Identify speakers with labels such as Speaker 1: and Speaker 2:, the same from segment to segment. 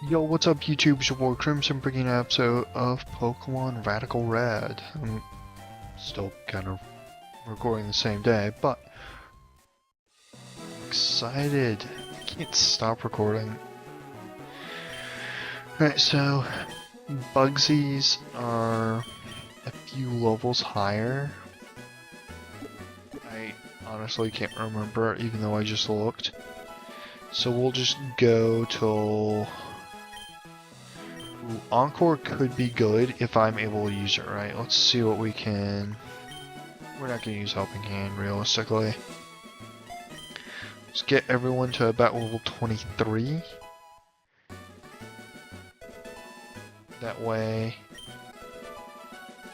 Speaker 1: Yo, what's up YouTube? It's your boy Crimson bringing an episode of Pokemon Radical Red. I'm still kind of recording the same day, but I'm excited. I can't stop recording. Alright, so Bugsies are a few levels higher. I honestly can't remember, even though I just looked. So we'll just go till... Ooh, Encore could be good if I'm able to use it right. Let's see what we can... We're not going to use Helping Hand, realistically. Let's get everyone to about level 23. That way,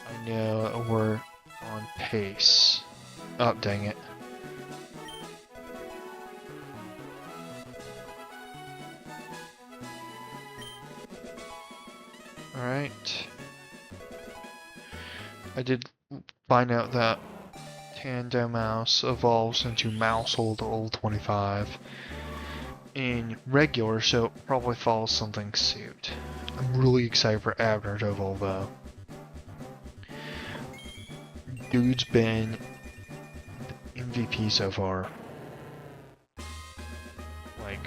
Speaker 1: I know we're on pace. Oh, dang it. Alright. I did find out that Tandemouse evolves into Mousehold at level 25 in regular, so it probably follows something suit. I'm really excited for Abner to evolve though. Dude's been the MVP so far. Like,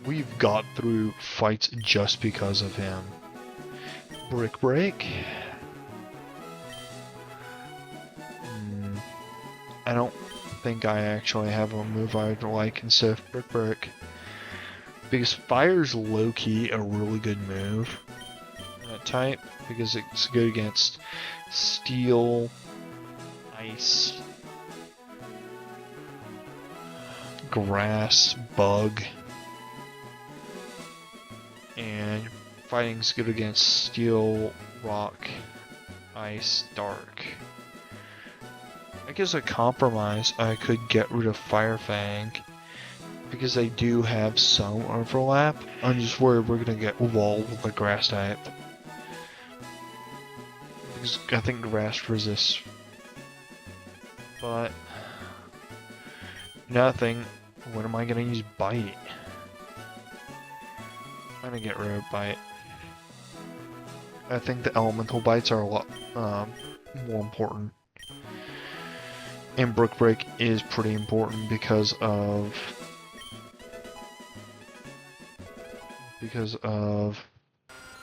Speaker 1: we've got through fights just because of him. Brick Break. I don't think I actually have a move I'd like instead of Brick Break. Because Fire's low-key a really good move. That type, because it's good against Steel, Ice, Grass, Bug, and Fighting's good against Steel, Rock, Ice, Dark. I guess a compromise, I could get rid of Fire Fang, because they do have some overlap. I'm just worried we're gonna get walled with the Grass type. Because I think Grass resists. But nothing. When am I gonna use Bite? I'm gonna get rid of Bite. I think the Elemental Bites are a lot more important. And Brick Break is pretty important because of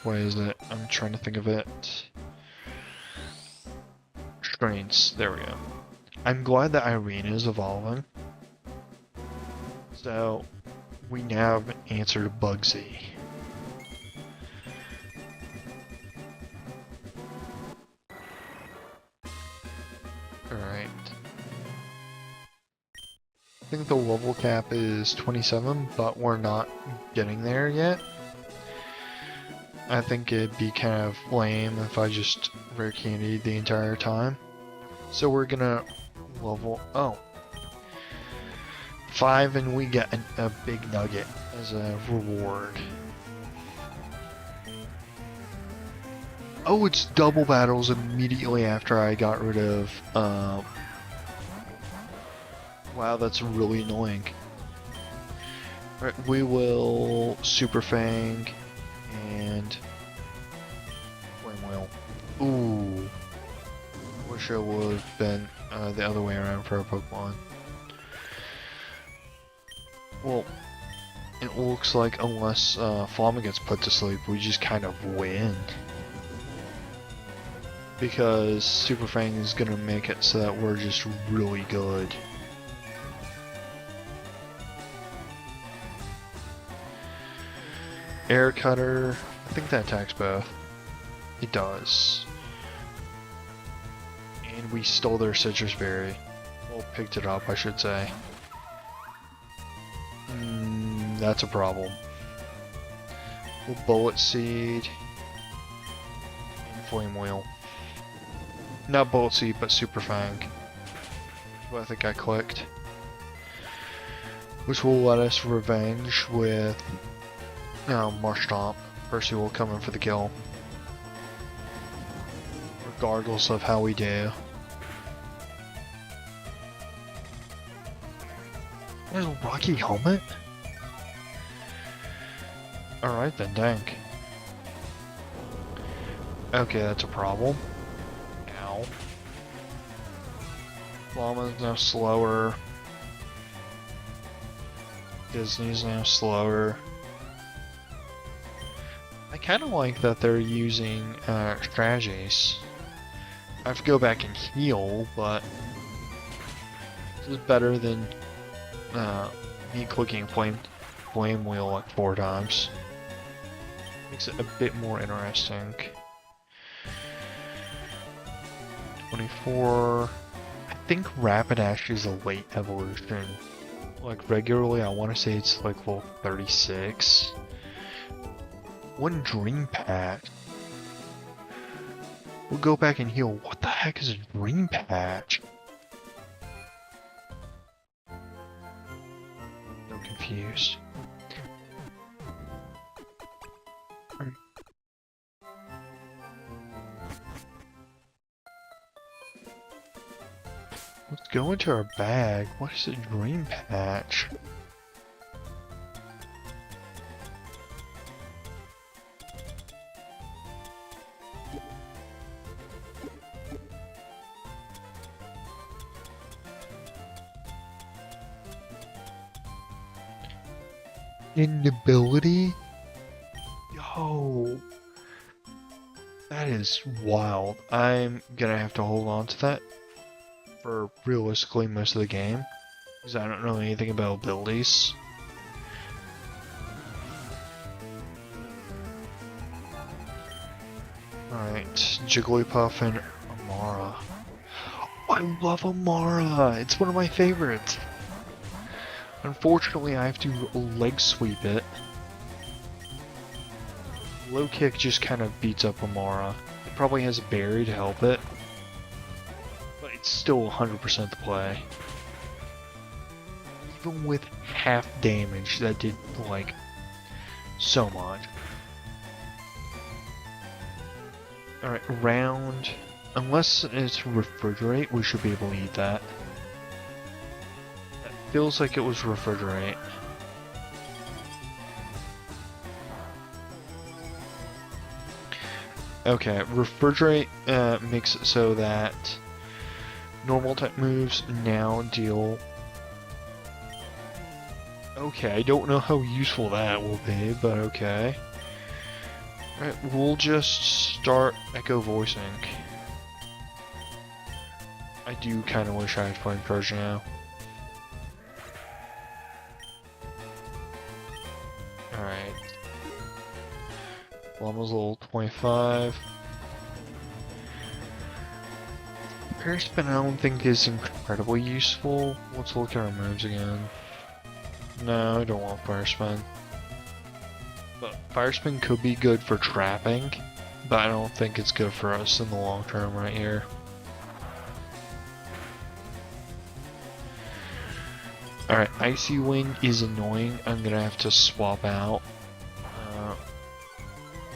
Speaker 1: what is it? I'm trying to think of it. Strains. There we go. I'm glad that Irene is evolving. So we now have an answer to Bugsy. Alright. I think the level cap is 27, but we're not getting there yet. I think it'd be kind of lame if I just rare candied the entire time. So we're gonna level, 5 and we get a big nugget as a reward. Oh, it's double battles immediately after I got rid of, wow, that's really annoying. Alright, we will Super Fang and Flame Wheel. Ooh. Wish it would have been the other way around for our Pokemon. Well, it looks like unless Flamma gets put to sleep, we just kind of win. Because Super Fang is gonna make it so that we're just really good. Air Cutter, I think that attacks both. It does. And we stole their Citrus Berry. Well, picked it up, I should say. That's a problem. We'll Bullet Seed. And Flame Wheel. Not Bullet Seed, but Super Fang. What I think I clicked. Which will let us revenge with Marshtomp. Percy will come in for the kill. Regardless of how we do. There's a Rocky Helmet? Alright then, dang. Okay, that's a problem. Ow. Llama's now slower. Disney's now slower. I kind of like that they're using strategies. I have to go back and heal, but this is better than me clicking flame wheel like 4 times. Makes it a bit more interesting. 24. I think Rapidash is a late evolution. Like regularly, I want to say it's like level 36. One Dream Patch. We'll go back and heal. What the heck is a Dream Patch? I'm confused. Let's go into our bag. What is a Dream Patch? Inability? Yo. That is wild. I'm gonna have to hold on to that for realistically most of the game, because I don't know anything about abilities. Alright, Jigglypuff and Amara. I love Amara! It's one of my favorites! Unfortunately, I have to leg sweep it. Low kick just kind of beats up Amara. It probably has a berry to help it, but it's still 100% the play. Even with half damage, that did, like, so much. Alright, round. Unless it's refrigerate, we should be able to eat that. That feels like it was refrigerate. Okay, refrigerate makes it so that normal type moves now deal. Okay, I don't know how useful that will be, but okay. Alright, we'll just start Echo Voicing. I do kind of wish I had Flame Charge now. Alright. Llama's level 25. Parry Spin I don't think is incredibly useful. Let's look at our moves again. No, I don't want Fire Spin. But Fire Spin could be good for trapping, but I don't think it's good for us in the long term right here. Alright, Icy Wind is annoying. I'm gonna have to swap out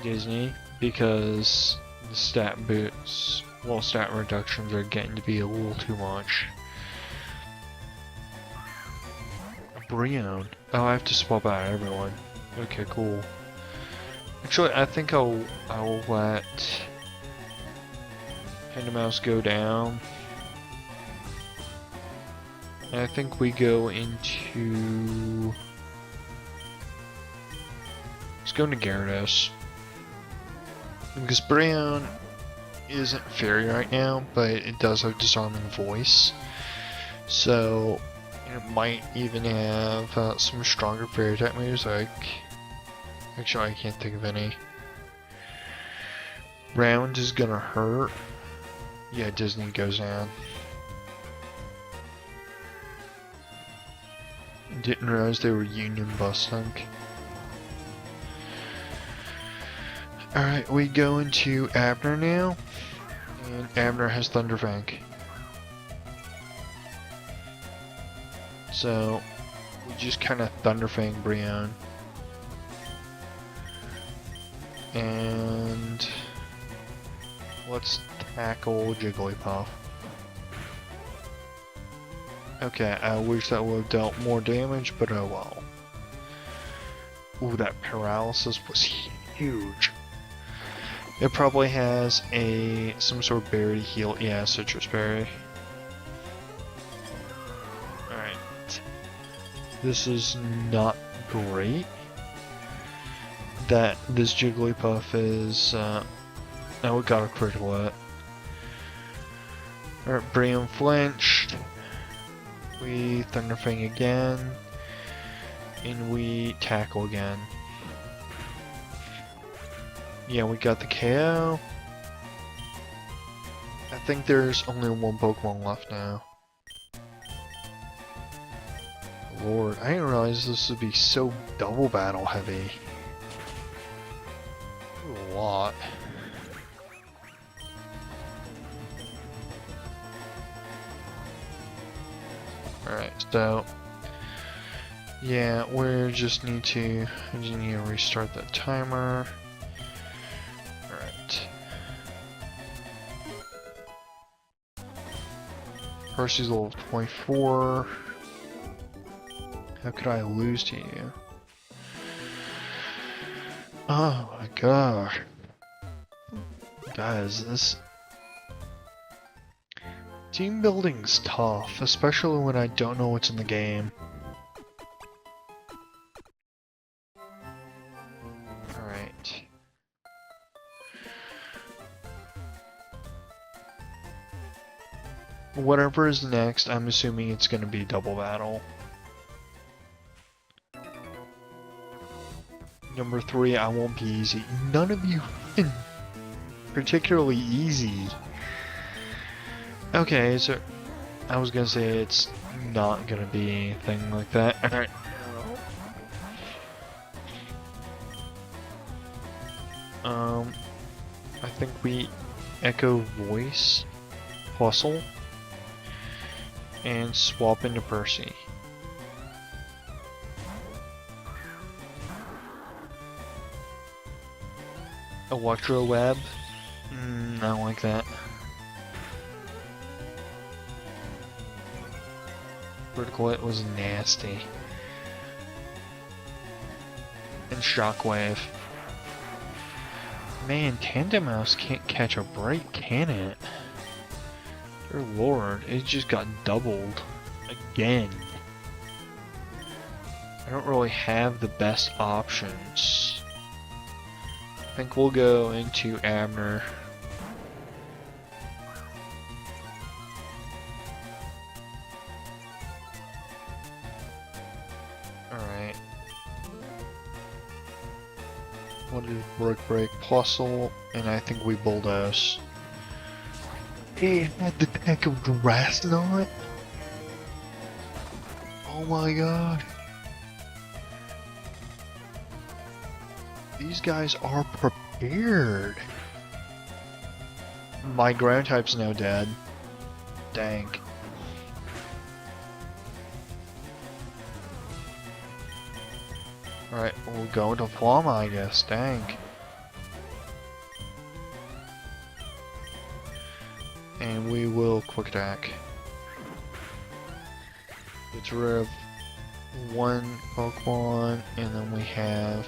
Speaker 1: Disney because the stat boosts, well, stat reductions are getting to be a little too much. Brion. Oh, I have to swap out everyone. Okay, cool. Actually, I think I'll let Panda Mouse go down. And I think we go into... Let's go into Gyarados. Because Brion isn't fairy right now, but it does have Disarming Voice. So, it might even have some stronger fairy type moves, like... Actually, I can't think of any. Round is gonna hurt. Yeah, Disney goes down. Didn't realize they were union busting. Alright, we go into Abner now. And Abner has Thunder Fang. So, we just kind of Thunder Fang Brion. And let's tackle Jigglypuff. Okay, I wish that would have dealt more damage, but oh well. Ooh, that paralysis was huge. It probably has some sort of berry to heal. Yeah, citrus berry. Alright. This is not great. That this Jigglypuff is, oh, it got a critical hit. Alright, Brian flinched. We Thunder Fang again. And we tackle again. Yeah, we got the KO. I think there's only one Pokemon left now. Lord, I didn't realize this would be so double battle heavy. A lot. Alright, so yeah, we just need to restart that timer. Alright. Percy's level 24. How could I lose to you? Oh my god. Guys, this team building's tough, especially when I don't know what's in the game. Alright. Whatever is next, I'm assuming it's gonna be double battle. Number 3, I won't be easy. None of you particularly easy. Okay, so I was gonna say it's not gonna be anything like that. Alright. I think we Echo Voice, Hustle, and swap into Percy. Electro Web? I don't like that. Critical hit was nasty. And Shockwave. Man, Tandemaus can't catch a break, can it? Dear lord, it just got doubled. Again. I don't really have the best options. I think we'll go into Abner. Alright. What is Break, Plusle, and I think we Bulldoze. It had the deck of Grass Knot? Oh my god. These guys are prepared. My ground type's now dead. Dang. Alright, we'll go into Plum, I guess. Dang. And we will Quick Attack. Get rid of one Pokemon, and then we have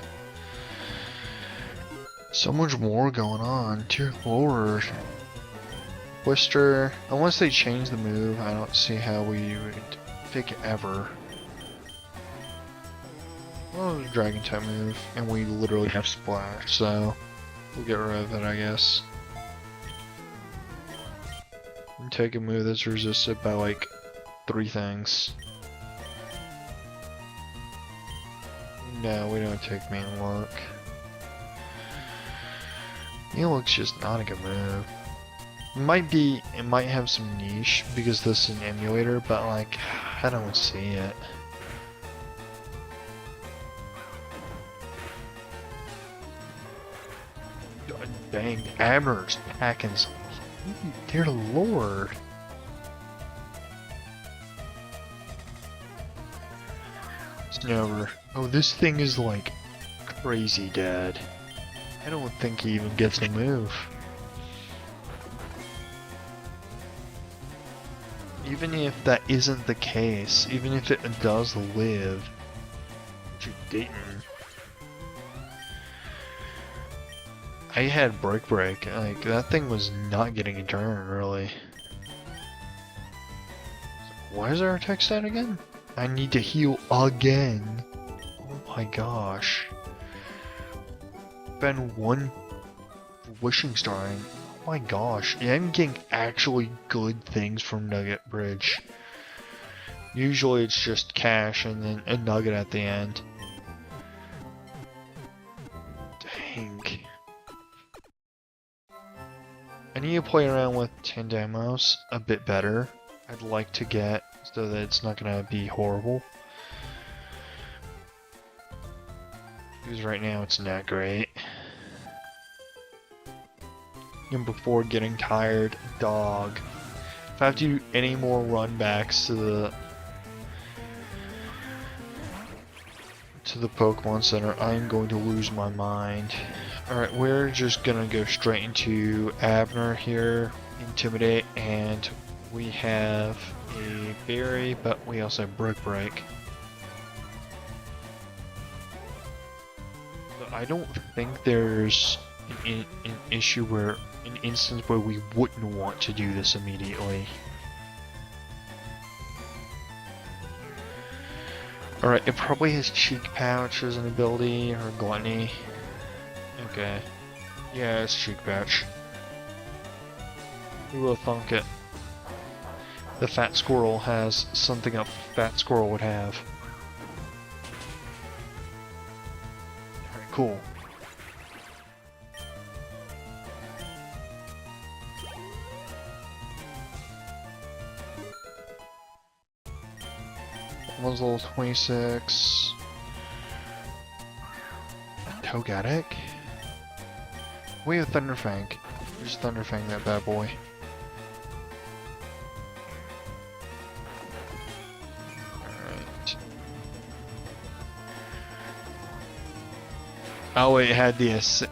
Speaker 1: so much more going on. Dear lord. Twister, unless they change the move, I don't see how we would pick ever. Well, it's a Dragon type move, and we literally have Splash, so we'll get rid of it, I guess. And take a move that's resisted by like 3 things. No, we don't take Main Look. Main Look's just not a good move. It might have some niche because this is an emulator, but like, I don't see it. God dang, Abner's packing some. Dear lord. It's never. Oh, this thing is like crazy dead. I don't think he even gets a move. Even if that isn't the case, even if it does live, which it didn't. I had Break, like, that thing was not getting a turn, really. Why is our attack stat again? I need to heal again. Oh my gosh. Been one wishing star and oh my gosh. Yeah, I'm getting actually good things from Nugget Bridge. Usually it's just cash and then a nugget at the end. Dang. I need to play around with 10 demos a bit better. I'd like to get so that it's not gonna be horrible. Because right now it's not great. And before getting tired, dog. If I have to do any more run backs to the Pokemon Center, I'm going to lose my mind. Alright, we're just gonna go straight into Abner here, Intimidate, and we have a Berry, but we also have Brick Break. But I don't think there's an issue where, an instance where we wouldn't want to do this immediately. Alright, it probably has Cheek Pouch as an ability, or Gluttony. Okay. Yeah, it's Cheek Pouch. Who will thunk it? The Fat Squirrel has something a Fat Squirrel would have. Alright, cool. One's level 26. Togetic? We have Thunderfang. Just Thunderfang that bad boy. Alright. Oh, it had the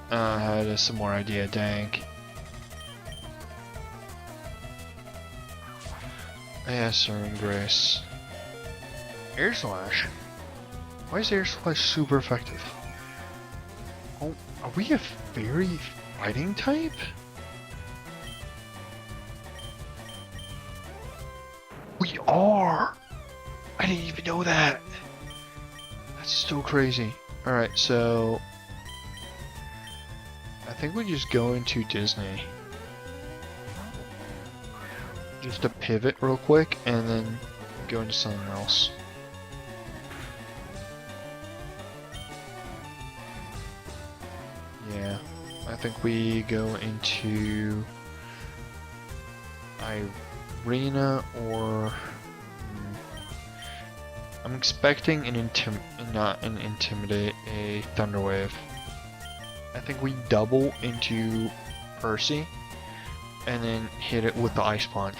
Speaker 1: had a similar idea, dang. Yeah, Serene Grace. Air Slash? Why is Air Slash super effective? Oh, are we a fairy fighting type? We are! I didn't even know that! That's so crazy. Alright, so... I think we just go into Disney. Just to pivot real quick, and then go into something else. Yeah, I think we go into Irina or I'm expecting not an Intimidate, a Thunder Wave. I think we double into Percy and then hit it with the Ice Punch.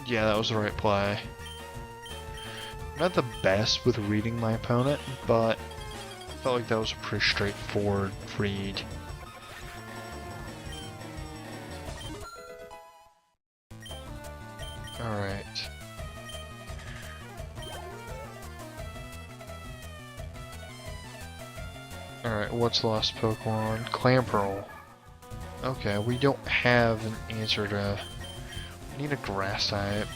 Speaker 1: Yeah, that was the right play. Not the best with reading my opponent, but I felt like that was a pretty straightforward read. Alright. Alright, what's the last Pokemon? Clamperl. Okay, we don't have an answer to... We need a grass type.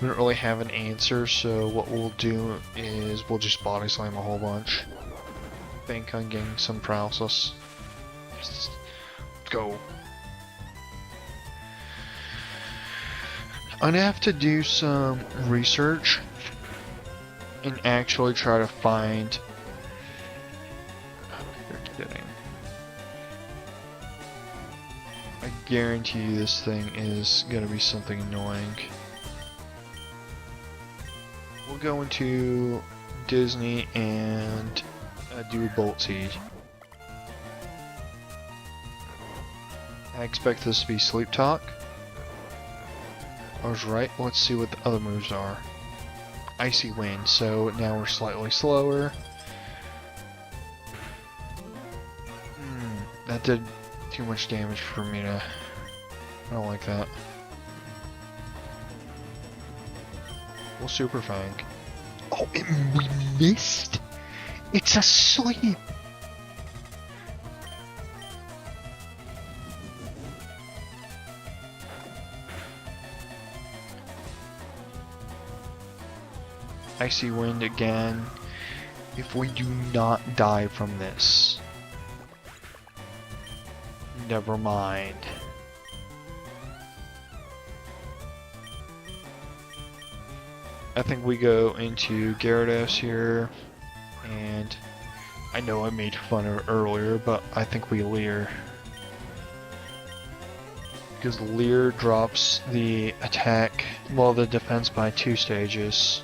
Speaker 1: We don't really have an answer, so what we'll do is we'll just body slam a whole bunch. Bank on getting some paralysis. Yes. Let's go. I'm gonna have to do some research and actually try to find... You're kidding. I guarantee you this thing is gonna be something annoying. We'll go into Disney and do a Bolt Seed. I expect this to be Sleep Talk. I was right. Let's see what the other moves are. Icy Wind, so now we're slightly slower. That did too much damage for me to... I don't like that. We'll Super Fang. Oh, we missed? It's asleep! Icy wind again. If we do not die from this, never mind. I think we go into Gyarados here, and I know I made fun of it earlier, but I think we Leer. Because Leer drops the attack, well, the defense by 2 stages.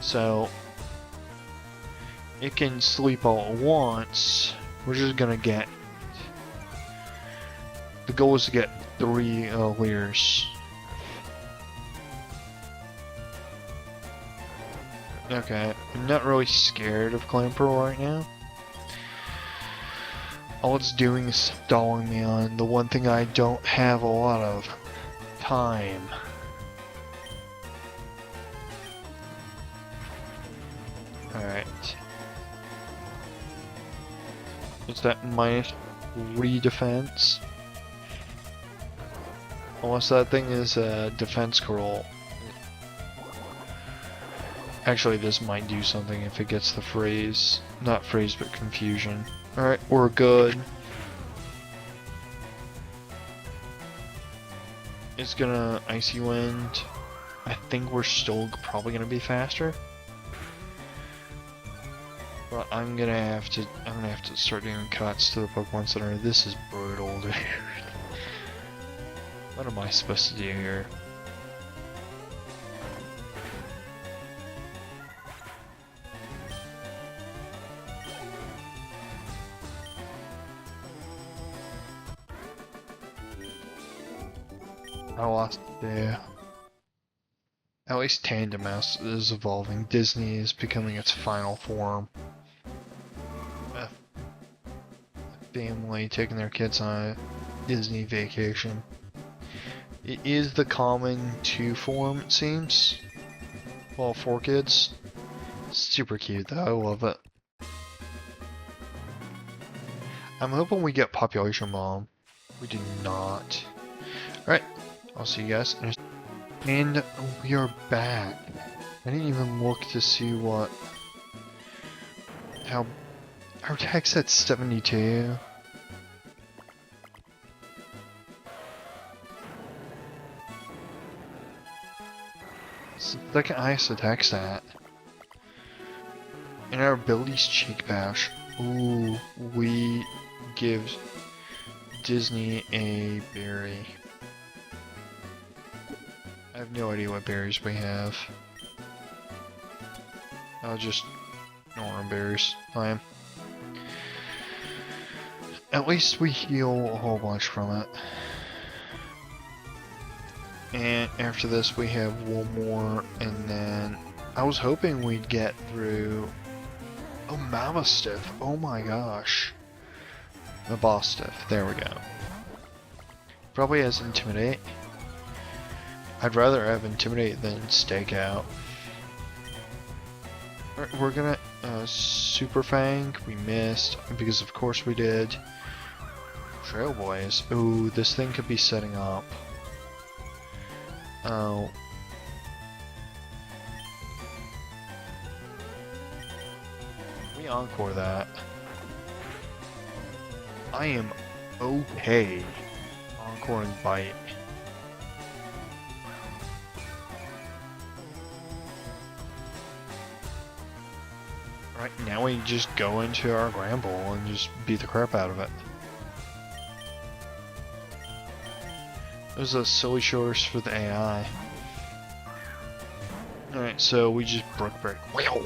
Speaker 1: So, it can sleep all at once. We're just gonna get... The goal is to get 3 Leers. Okay, I'm not really scared of Clamperl right now. All it's doing is stalling me on the one thing I don't have a lot of. Time. Alright. It's that -3 defense. Unless that thing is a defense scroll. Actually, this might do something if it gets the phrase. Not phrase, but confusion. Alright, we're good. It's gonna Icy Wind. I think we're still probably gonna be faster. But I'm gonna have to start doing cuts to the Pokemon Center. This is brutal, dude. What am I supposed to do here? I lost there. At least Tandem Mouse is evolving. Disney is becoming its final form. A family taking their kids on a Disney vacation. It is the common 2 form, it seems. Well, 4 kids. Super cute though, I love it. I'm hoping we get Population Bomb. We do not. Alright, I'll see you guys. And we are back. I didn't even look to see how our attack's at 72. It's the second highest attack stat. And our abilities Cheek Bash. Ooh, we give Disney a berry. I have no idea what berries we have. I'll just normal berries. Fine. At least we heal a whole bunch from it. And after this we have one more, and then I was hoping we'd get through... Oh, Mamastiff! Oh my gosh. The Bostiff. There we go. Probably has Intimidate. I'd rather have Intimidate than Stake Out. Alright, we're gonna Super Fang. We missed, because of course we did. Trailblaze. Ooh, this thing could be setting up. Oh. We Encore that. I am okay Encoring Bite. Right, now we just go into our Gramble and just beat the crap out of it. Those are silly shoulders for the AI. Alright, so we just Brook Break. Wow!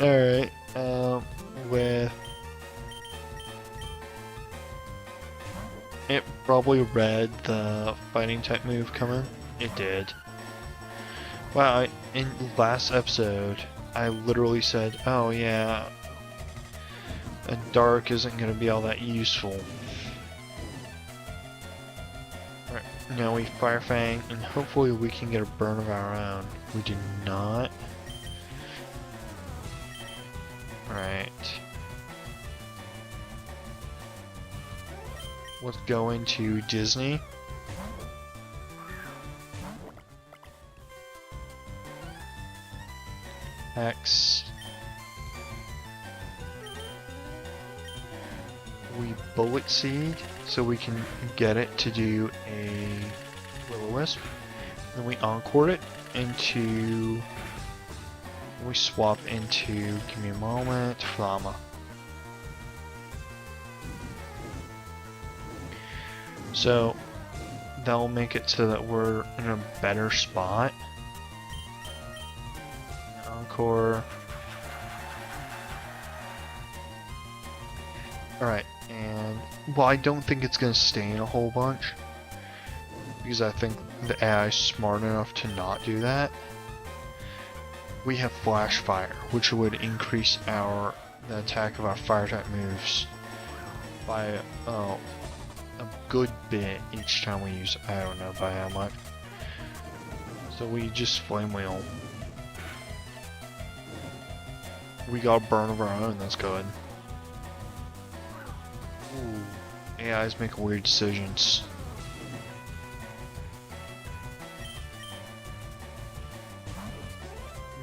Speaker 1: Alright, with... It probably read the fighting type move coming. It did. Wow, in last episode, I literally said, oh yeah, a Dark isn't going to be all that useful. Alright, now we Fire Fang, and hopefully we can get a burn of our own. We do not. Right. Let's go into Disney. X. We Bullet Seed, so we can get it to do a Will-O-Wisp. Then we Encore it into... We swap into, give me a moment, Flama. So, that'll make it so that we're in a better spot. Encore. Alright, and well, I don't think it's gonna stay in a whole bunch, because I think the AI is smart enough to not do that. We have Flash Fire, which would increase the attack of our fire type moves by a good bit each time we use it. I don't know by how much. So we just Flame Wheel. We got a burn of our own, that's good. Ooh, AIs make weird decisions.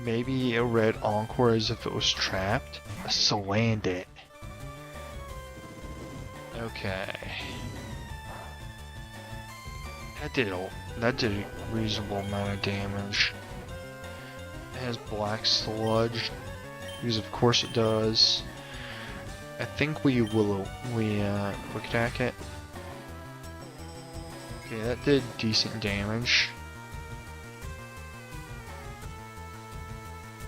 Speaker 1: Maybe a red Encore as if it was trapped. Let's land it. Okay. That did a reasonable amount of damage. It has Black Sludge, because of course it does. I think we quick attack it. Okay, that did decent damage.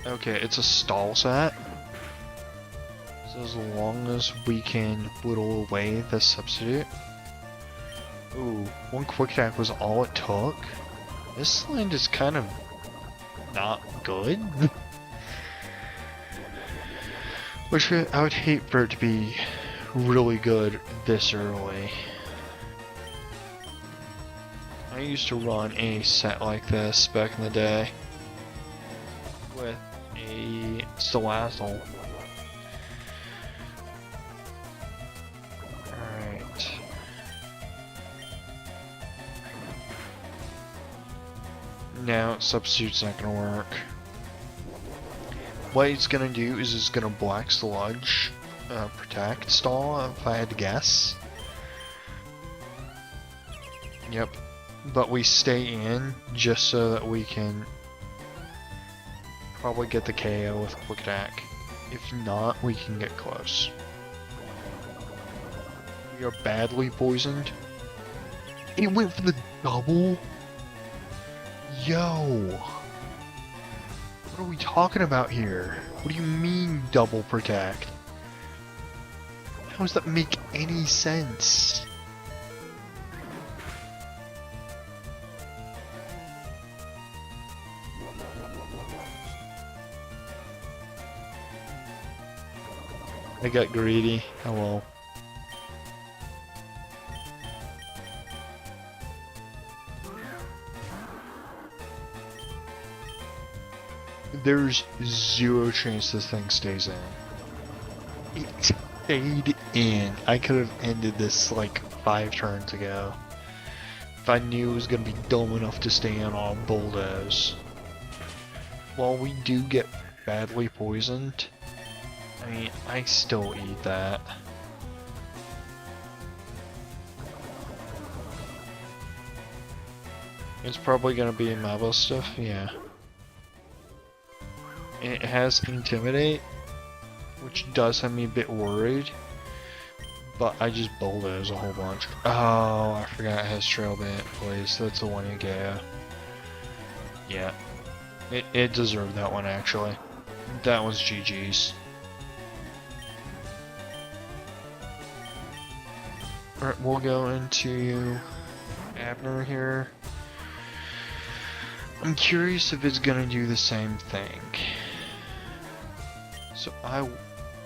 Speaker 1: Okay, it's a stall set. So as long as we can whittle away the substitute. Ooh, one quick attack was all it took. This land is kind of not good. Which I would hate for it to be really good this early. I used to run a set like this back in the day with a Salazzle. Alright. Now, substitute's not gonna work. What it's gonna do is it's gonna Black Sludge, protect stall, if I had to guess. Yep. But we stay in just so that we can probably get the KO with quick attack. If not, we can get close. We are badly poisoned. It went for the double? Yo! What are we talking about here? What do you mean double protect? How does that make any sense? I got greedy. Hello. There's zero chance this thing stays in. It stayed in. I could have ended this like 5 turns ago. If I knew it was gonna be dumb enough to stay in on bulldoze. While we do get badly poisoned, I mean, I still eat that. It's probably gonna be Mabo stuff, yeah. It has Intimidate, which does have me a bit worried, but I just bulldoze a whole bunch. Oh, I forgot it has Trail Band Place. That's the one you get. Yeah, it deserved that one actually. That was GG's. Alright, we'll go into Abner here. I'm curious if it's gonna do the same thing. So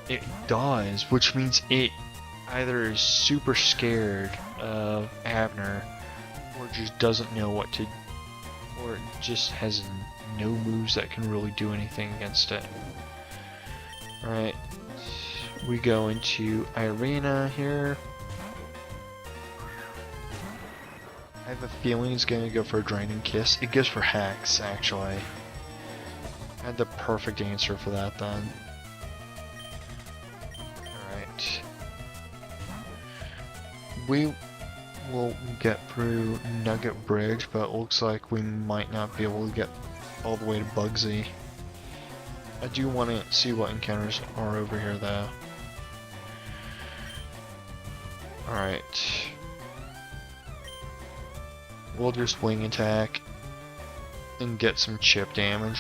Speaker 1: it does, which means it either is super scared of Abner, or just doesn't know what to, or it just has no moves that can really do anything against it. Alright, we go into Irina here. I have a feeling it's gonna go for a Draining Kiss. It goes for Hex, actually. I had the perfect answer for that then. Alright. We will get through Nugget Bridge, but it looks like we might not be able to get all the way to Bugsy. I do want to see what encounters are over here though. Alright. We'll just wing attack and get some chip damage.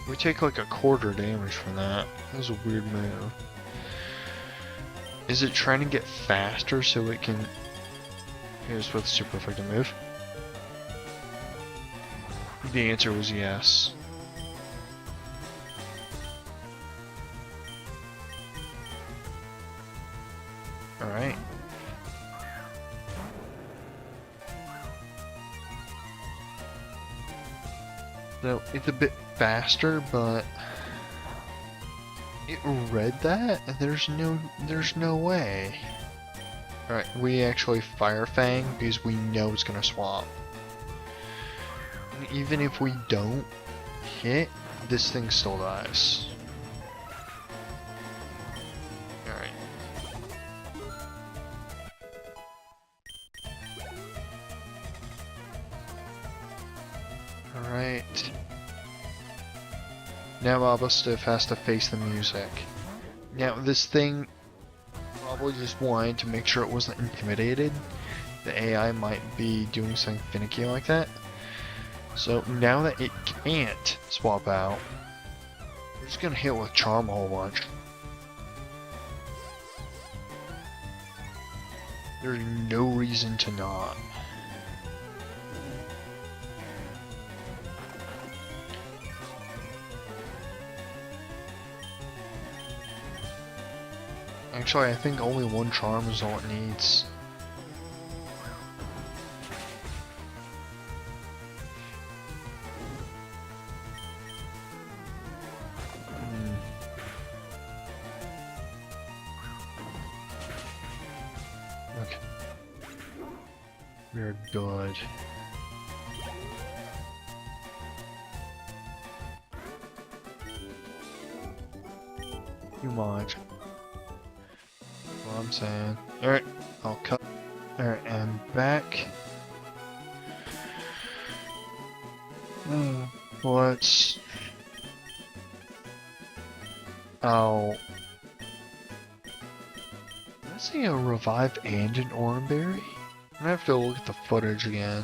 Speaker 1: We take like a quarter damage from that. That was a weird move. Is it trying to get faster so it can... Here's with super effective move. The answer was yes. Alright. So it's a bit faster, but it read that and there's no way. Alright, we actually Fire Fang because we know it's gonna swap. And even if we don't hit, this thing still dies. Alright. Alright. Now Abastiff has to face the music. Now this thing probably just wanted to make sure it wasn't intimidated. The AI might be doing something finicky like that. So now that it can't swap out, we're just gonna hit with Charm a whole bunch. There's no reason to not. Actually, I think only one charm is all it needs. Okay. We're good. Too much. I'm saying. Alright, I'll cut. Alright, I'm back. Let's... Oh. Did I see a Revive and an Oranberry? I'm gonna have to look at the footage again.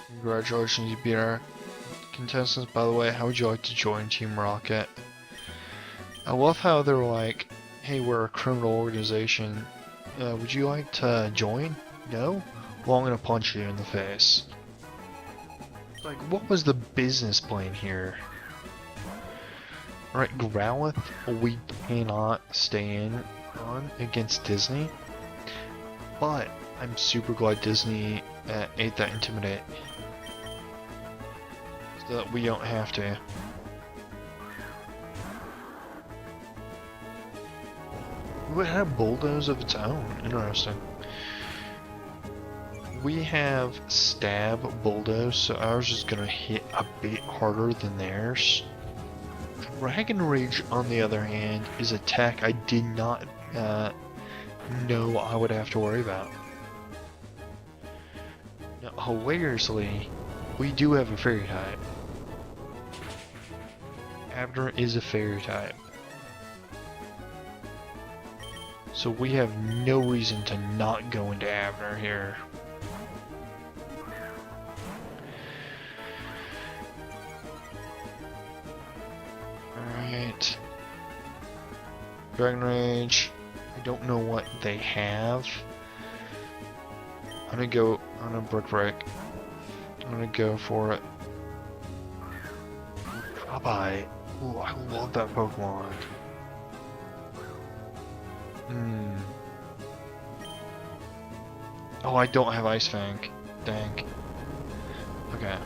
Speaker 1: Congratulations, you beat our contestants. By the way, how would you like to join Team Rocket? I love how they're like, hey, we're a criminal organization. Would you like to join? No? Well, I'm gonna punch you in the face. Like, what was the business plan here? Alright, Growlithe, we cannot stand on against Disney. But, I'm super glad Disney ate that Intimidate. So that we don't have to. We have Bulldoze of its own. Interesting. We have Stab Bulldoze, so ours is gonna hit a bit harder than theirs. Dragon Rage, on the other hand, is a tech I did not know I would have to worry about. Now, hilariously, we do have a Fairy type. Abner is a Fairy type. So we have no reason to not go into Abner here. Alright. Dragon Rage. I don't know what they have. I'm gonna Brick Break. I'm gonna go for it. Popeye. Ooh, I love that Pokemon. Hmm. Oh, I don't have Ice Fang. Dang. Okay.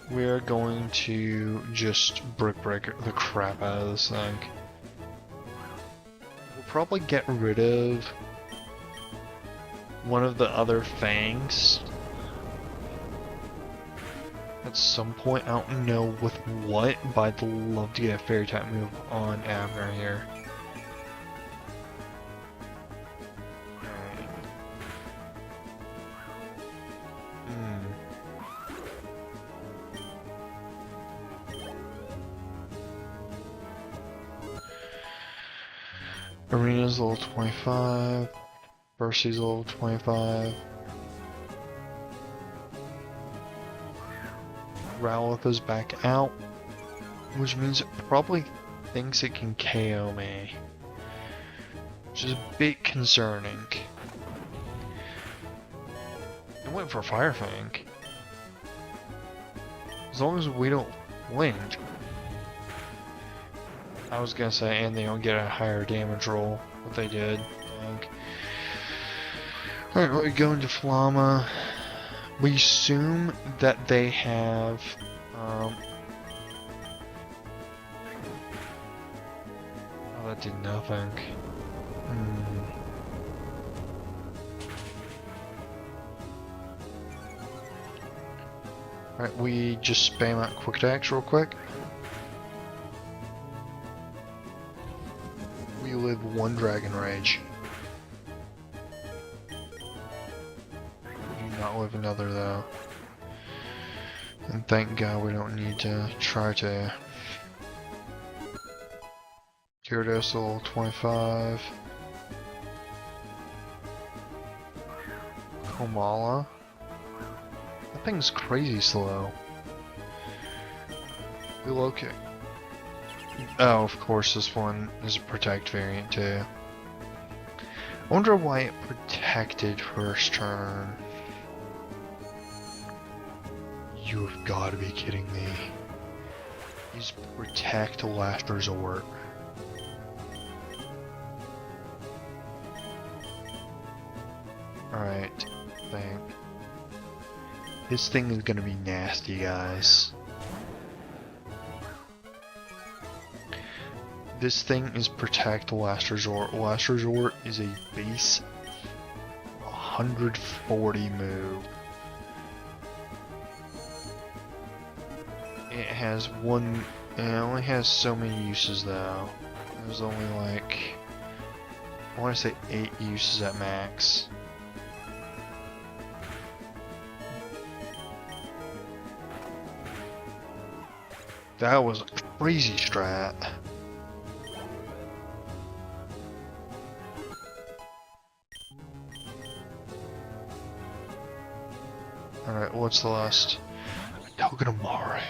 Speaker 1: We're going to just Brick Break the crap out of this thing. We'll probably get rid of one of the other Fangs at some point. I don't know with what, but I'd love to get a Fairy type move on Abner here. Arena's level 25. Percy's level 25. Rowlith is back out, which means it probably thinks it can KO me, which is a bit concerning. I went for Fire Fang. As long as we don't flinch. I was gonna say, and they don't get a higher damage roll, but they did. Alright, we go into Flama. We assume that they have, oh, that did nothing. Alright, we just spam out quick attacks real quick. We live one Dragon Rage. We do not live another though. And thank God we don't need to try to. Gyarados level 25. Komala. That thing's crazy slow. Relocate. Oh, of course, this one is a Protect variant too. I wonder why it protected first turn. You've got to be kidding me. Use Protect last resort. Alright, this thing is gonna be nasty, guys. This thing is Protect Last Resort. Last Resort is a base 140 move. It has one, it only has so many uses though. There's only like, I want to say 8 uses at max. That was a crazy strat. Alright, what's the last? Togedemaru.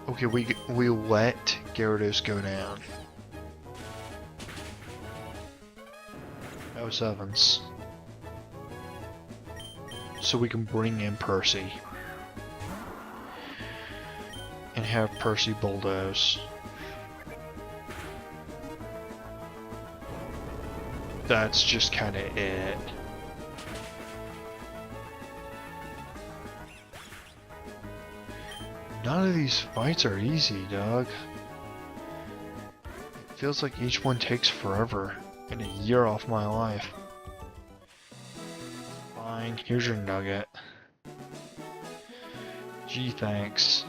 Speaker 1: Okay, we let Gyarados go down. Oh, sevens. So we can bring in Percy. And have Percy bulldoze. That's just kind of it. None of these fights are easy, dog. It feels like each one takes forever and a year off my life. Fine, here's your Nugget. Gee, thanks.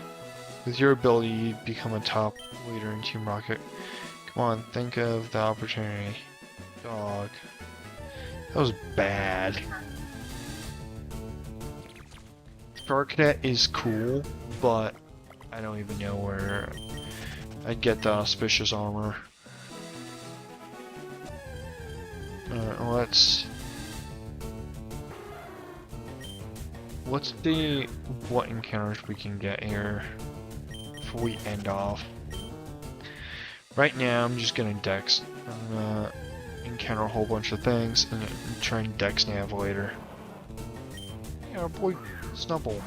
Speaker 1: With your ability, you become a top leader in Team Rocket. Come on, think of the opportunity. Dog. That was bad. Star Cadet is cool, but I don't even know where I'd get the auspicious armor. Alright, let's see what encounters we can get here before we end off. Right now, I'm just gonna Dex. I'm gonna encounter a whole bunch of things and try and Dex nav later. Yeah, our boy Snubble.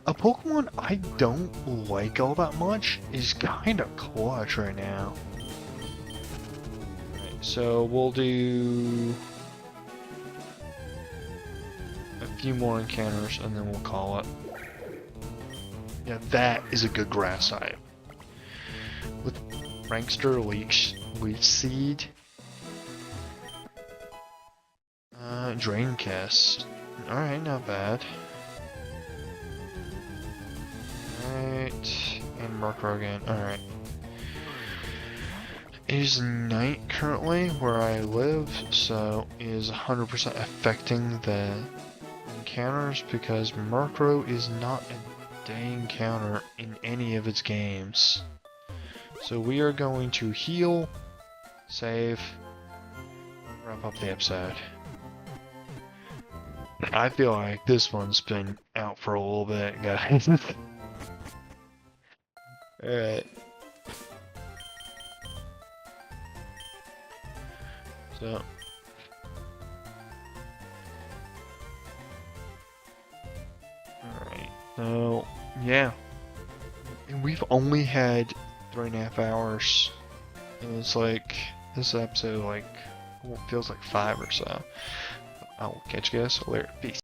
Speaker 1: A Pokemon I don't like all that much is kinda clutch right now. so we'll do a few more encounters and then we'll call it. Yeah, that is a good grass type. With Prankster, Leech Seed, Drain Kiss. Alright, not bad. Alright, and Murkrow again. Alright. It is night currently where I live, so it is 100% affecting the encounters because Murkrow is not a day encounter in any of its games. So we are going to heal, save, wrap up the episode. I feel like this one's been out for a little bit, guys. Alright. So. Alright. So, yeah. And we've only had 3.5 hours. And it's like, this episode, like, feels like 5 or so. I'll catch you guys later. Peace.